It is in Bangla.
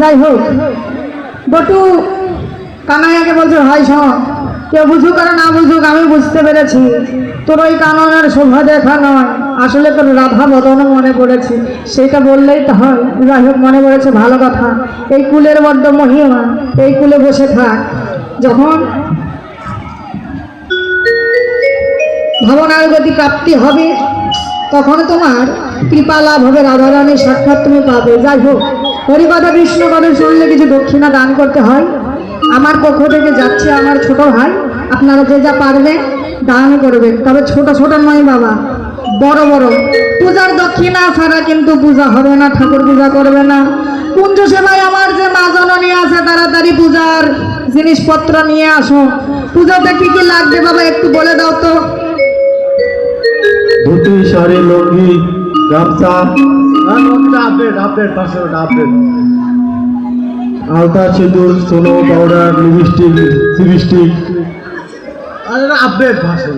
যাই হোক, বটু কানাইয়াকে বলছে, ভাই শোন, কেউ বুঝুক আর না বুঝুক, আমি বুঝতে পেরেছি তোর ওই কাননের শোভা দেখা নয়, আসলে তোর রাধা বদন মনে পড়েছে, সেটা বললেই তো হয়। যাই হোক, মনে পড়েছে, ভালো কথা। এই কুলের বড্ড মহিমা, এই কুলে বসে থাক। যখন ভবনার গতি প্রাপ্তি হবে, তখন তোমার কৃপা লাভ হবে, রাধারানীর সাক্ষাৎ তুমি পাবে। যাই হোক, হরিকথা কৃষ্ণ কথা শুনলে কিছু দক্ষিণা দান করতে হয়। আমার পক্ষ থেকে যাচ্ছে আমার ছোট ভাই, আপনারা যে যা পারবে দান করবেন, তবে ছোট ছোট নয় বাবা, বড় বড়। পূজার দক্ষিণা ছাড়া কিন্তু পূজা হবে না, ঠাকুর পূজা করবে না। কুঞ্জ সেবায় আমার যে মা জননী আছে, তাড়াতাড়ি পূজার জিনিসপত্র নিয়ে আসো। পূজাতে কি কি লাগবে বাবা একটু বলে দাও তো। ধুতি, শাড়ি, লুঙ্গি, গামছা, আলতা, সিঁদুর, সোনো, পাউডার, লিপস্টিক, সিপস্টিক। আপডেট ভাষণ